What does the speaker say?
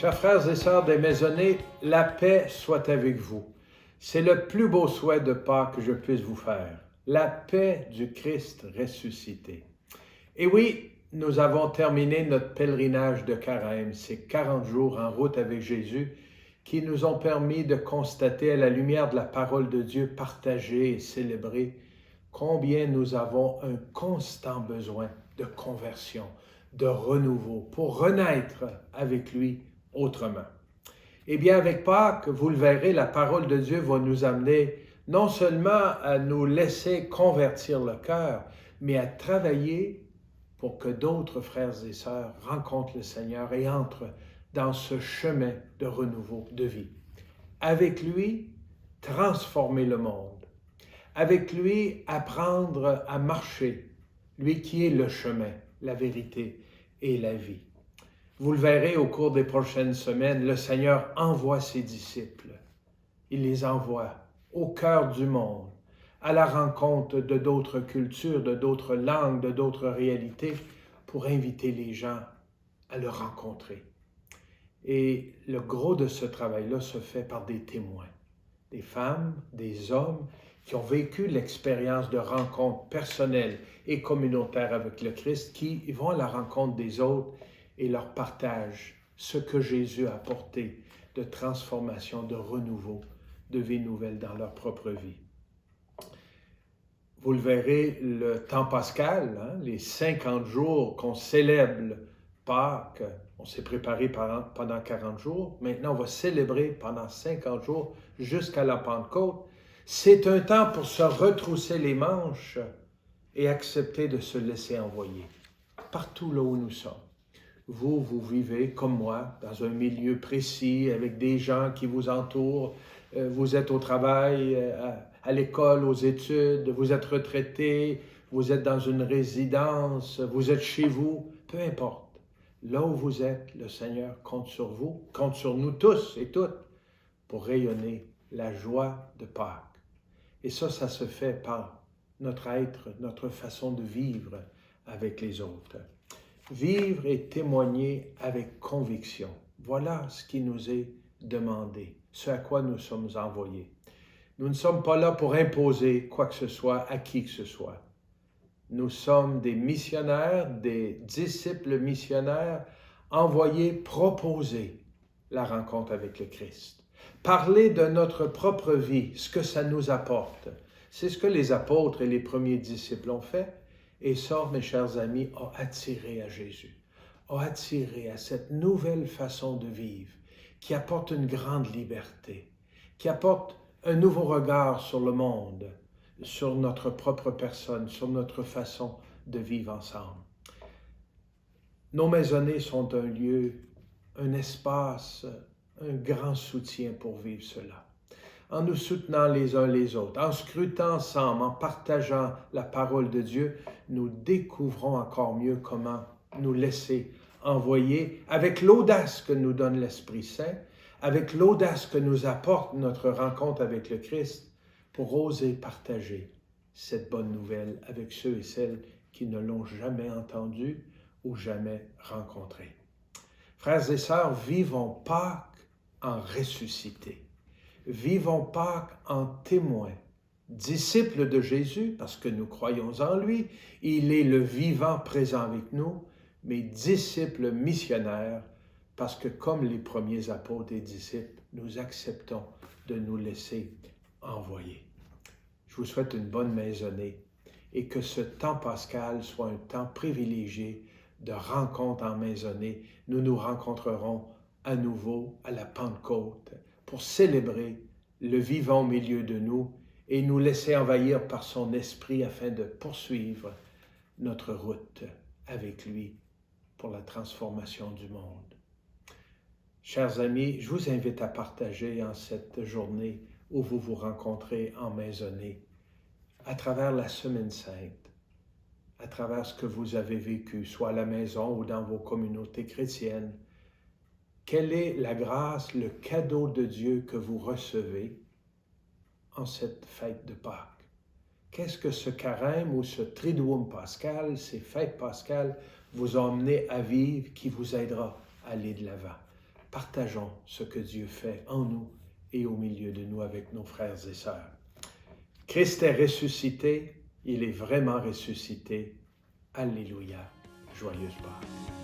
Chers frères et sœurs des Maisonnées, la paix soit avec vous. C'est le plus beau souhait de Pâques que je puisse vous faire. La paix du Christ ressuscité. Et oui, nous avons terminé notre pèlerinage de Carême, ces 40 jours en route avec Jésus, qui nous ont permis de constater à la lumière de la parole de Dieu partagée et célébrée combien nous avons un constant besoin de conversion, de renouveau, pour renaître avec lui autrement. Eh bien, avec Pâques, vous le verrez, la parole de Dieu va nous amener non seulement à nous laisser convertir le cœur, mais à travailler pour que d'autres frères et sœurs rencontrent le Seigneur et entrent dans ce chemin de renouveau de vie. Avec lui, transformer le monde. Avec lui, apprendre à marcher, lui qui est le chemin, la vérité et la vie. Vous le verrez au cours des prochaines semaines, le Seigneur envoie ses disciples. Il les envoie au cœur du monde, à la rencontre de d'autres cultures, de d'autres langues, de d'autres réalités, pour inviter les gens à le rencontrer. Et le gros de ce travail-là se fait par des témoins, des femmes, des hommes qui ont vécu l'expérience de rencontre personnelle et communautaire avec le Christ, qui vont à la rencontre des autres et leur partagent ce que Jésus a apporté de transformation, de renouveau, de vie nouvelle dans leur propre vie. Vous le verrez, le temps pascal, les 50 jours qu'on célèbre Pâques, on s'est préparé pendant 40 jours, maintenant on va célébrer pendant 50 jours jusqu'à la Pentecôte. C'est un temps pour se retrousser les manches et accepter de se laisser envoyer partout là où nous sommes. Vous vivez comme moi dans un milieu précis avec des gens qui vous entourent. Vous êtes au travail, à l'école, aux études, vous êtes retraité, vous êtes dans une résidence, vous êtes chez vous, peu importe. Là où vous êtes, le Seigneur compte sur vous, compte sur nous tous et toutes pour rayonner la joie de Pâques. Et ça se fait par notre être, notre façon de vivre avec les autres. Vivre et témoigner avec conviction. Voilà ce qui nous est demandé, ce à quoi nous sommes envoyés. Nous ne sommes pas là pour imposer quoi que ce soit à qui que ce soit. Nous sommes des missionnaires, des disciples missionnaires, envoyés proposer la rencontre avec le Christ. Parler de notre propre vie, ce que ça nous apporte. C'est ce que les apôtres et les premiers disciples ont fait. Et ça, mes chers amis, a attiré à Jésus, a attiré à cette nouvelle façon de vivre qui apporte une grande liberté, qui apporte un nouveau regard sur le monde, sur notre propre personne, sur notre façon de vivre ensemble. Nos maisonnées sont un lieu, un espace, un grand soutien pour vivre cela. En nous soutenant les uns les autres, en scrutant ensemble, en partageant la parole de Dieu, nous découvrons encore mieux comment nous laisser envoyer avec l'audace que nous donne l'Esprit Saint, avec l'audace que nous apporte notre rencontre avec le Christ, pour oser partager cette bonne nouvelle avec ceux et celles qui ne l'ont jamais entendue ou jamais rencontrée. Frères et sœurs, vivons Pâques en ressuscité. Vivons Pâques en témoins, disciples de Jésus, parce que nous croyons en lui, il est le vivant présent avec nous, mais disciples missionnaires, parce que comme les premiers apôtres et disciples, nous acceptons de nous laisser envoyer. Je vous souhaite une bonne maisonnée et que ce temps pascal soit un temps privilégié de rencontre en maisonnée. Nous nous rencontrerons à nouveau à la Pentecôte pour célébrer le vivant au milieu de nous et nous laisser envahir par son esprit afin de poursuivre notre route avec lui pour la transformation du monde. Chers amis, je vous invite à partager en cette journée où vous vous rencontrez en maisonnée, à travers la Semaine Sainte, à travers ce que vous avez vécu, soit à la maison ou dans vos communautés chrétiennes. Quelle est la grâce, le cadeau de Dieu que vous recevez en cette fête de Pâques? Qu'est-ce que ce carême ou ce triduum pascal, ces fêtes pascales, vous ont amené à vivre qui vous aidera à aller de l'avant? partageons ce que Dieu fait en nous et au milieu de nous avec nos frères et sœurs. Christ est ressuscité, il est vraiment ressuscité. Alléluia, joyeuse Pâques.